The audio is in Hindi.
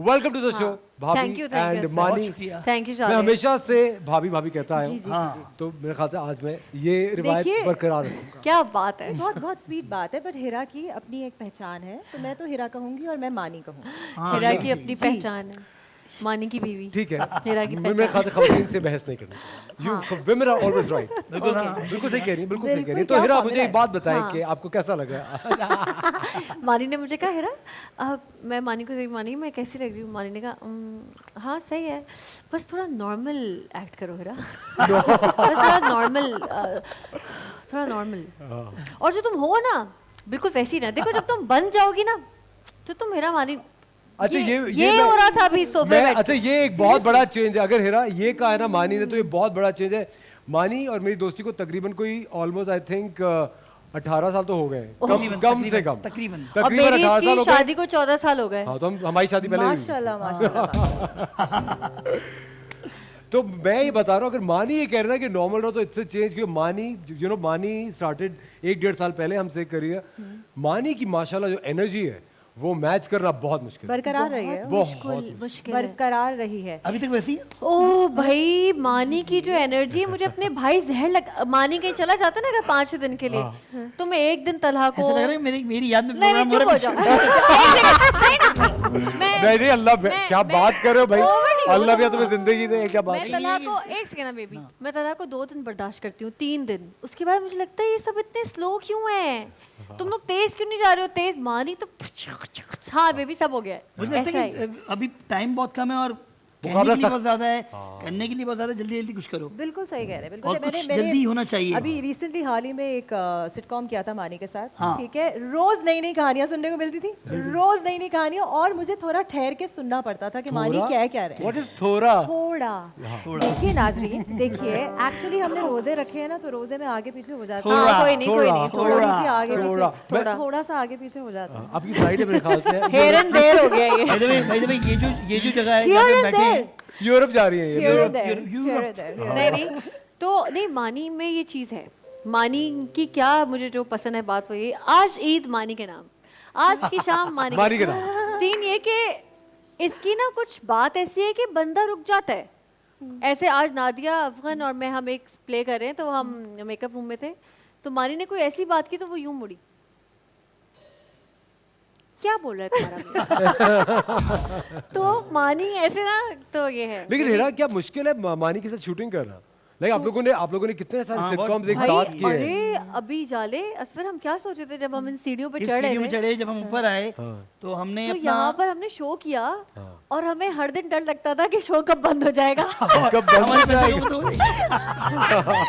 वेलकम टू द शो भाभी एंड मानी। Thank you. मैं हमेशा से भाभी भाभी कहता आया हूँ, हाँ। तो मेरे ख्याल से आज मैं ये रिवायत देखिए, बरकरार रखूंगा। क्या बात है। बहुत बहुत स्वीट बात है, बट हिरा की अपनी एक पहचान है, तो मैं तो हिरा कहूंगी और मैं मानी कहूंगी। हिरा की अपनी पहचान है, मानी की बीवी। ठीक है, हिरा की मेरे ख्याल से खवातीन से बहस नहीं करनी चाहिए। You women are always right। बिल्कुल बिल्कुल सही कह रही हैं, बिल्कुल सही कह रही हैं। बिल्कुल, तो हिरा क्या मुझे एक बात बताएं हाँ। कि आपको कैसा लगा? मानी ने मुझे कहा हिरा मैं मानी को मानी मैं कैसी लग रही हूँ। मानी ने कहा हाँ सही है, बस थोड़ा नॉर्मल एक्ट करो हिरा। बस थोड़ा नॉर्मल। और जो तुम हो ना बिल्कुल वैसी ना, देखो जब तुम बन जाओगी ना तो तुम हिरा मानी। अच्छा ये हो रहा था अभी सोफे पे। अच्छा ये एक बहुत बड़ा चेंज है। अगर हिरा ये कहा है ना मानी ने, तो ये बहुत बड़ा चेंज है। मानी और मेरी दोस्ती को तकरीबन कोई ऑलमोस्ट आई थिंक 18 साल तो हो गए, कम से कम तकरीबन। और मेरी 18 साल हो इसकी गए। शादी को 14 साल हो गए। हाँ, तो हमारी शादी पहले हुई। माशाल्लाह माशाल्लाह। तो मैं ये बता रहा हूँ, अगर मानी ये कह रहे हैं कि नॉर्मल रहो तो इससे चेंज, क्योंकि मानी मानी स्टार्टेड 1-1.5 साल पहले हमसे करियर। मानी की माशाल्लाह जो एनर्जी है वो मैच करना बहुत मुश्किल है। बरकरार रही है, मुश्किल है। बरकरार रही है। अभी तक वैसी है? ओ भाई मानी की जो एनर्जी, मुझे अपने भाई जहर लग। मानी कहीं चला जाता ना अगर 5-6 दिन के लिए, तो मैं एक दिन तलहा को ऐसा लग रहा है मेरी याद में नहीं प्रोग्राम हो चुप रहा हो है जाओ। नहीं अल्लाह क्या बात कर रहे हो भाई, अल्लाह भी तुम्हें जिंदगी दे, क्या बात मैं है। तलहा को एक सेकंड ना बेबी, मैं तलहा को 2 दिन बर्दाश्त करती हूँ, 3 दिन, उसके बाद मुझे लगता है ये सब इतने स्लो क्यों है, तुम लोग तेज क्यों नहीं जा रहे हो। तेज मानी तो हाँ बेबी सब हो गया है। मुझे लगता ऐसा है कि अभी टाइम बहुत कम है और कहने मुकाबला के लिए सख्त। बहुत ज्यादा है, करने के लिए बहुत ज्यादा, जल्दी जल्दी कुछ करो बिल्कुल सही कह रहे हैं, बिल्कुल और सही। कुछ जल्दी होना चाहिए। अभी रिसेंटली हाल ही में एक सिटकॉम किया था मानी के साथ, हाँ। ठीक है। रोज नई नई कहानियां सुनने को मिलती थी, रोज नई नई कहानियां, और मुझे थोड़ा ठहर के सुनना पड़ता था कि मानी क्या कह रहे हैं। What is थोड़ा? थोड़ा देखिए नाजरीन, देखिए एक्चुअली हमने रोजे रखे हैं ना, तो रोजे में आगे पीछे हो जाता है। थोड़ा, हाँ, कोई नहीं थोड़ा सी आगे थोड़ा। पीछे, थोड़ा सा आगे पीछे हो जाता है। आपकी फ्लाइट है मेरे ख्याल से हेर एंड देर हो गया ये। भाई ये जो जगह है Here जहाँ पे and बैठे there. हैं, यूरोप जा रही है ये। Here and there, Europe. here and there, here and नहीं तो नहीं मानी में ये चीज़ है। मानी की क्या मुझे जो पसंद है बात वो ये, आज ईद मानी के नाम, आज की शाम मानी मानी के नाम। सीन ये कि इसकी ना कुछ बात ऐसी है कि बंदा रुक जाता है। ऐसे आज नादिया अफगान और मैं हम एक प्ले कर रहे हैं, तो हम मेकअप रूम में थे, तो मानी ने कोई ऐसी बात की तो वो यूं मुड़ी, क्या बोल रहा है तुम्हारा। तो मानी ऐसे ना, तो ये है। लेकिन हिरा क्या मुश्किल है मानी के साथ शूटिंग करना? लाइक आप लोगों ने कितने सारे सिटकॉम्स एक भाई साथ किए हैं। अरे अभी जाले असफर, हम क्या सोच रहे थे जब हम इन सीढ़ियों पे इस चढ़ सीढ़ी में रहे थे, चढ़े जब हम ऊपर आए तो हमने तो अपना यहाँ पर हमने शो किया और हमें हर दिन डर लगता था कि शो कब बंद हो जाएगा। कब बंद हो हमारे जाएगा? बच्चों को तो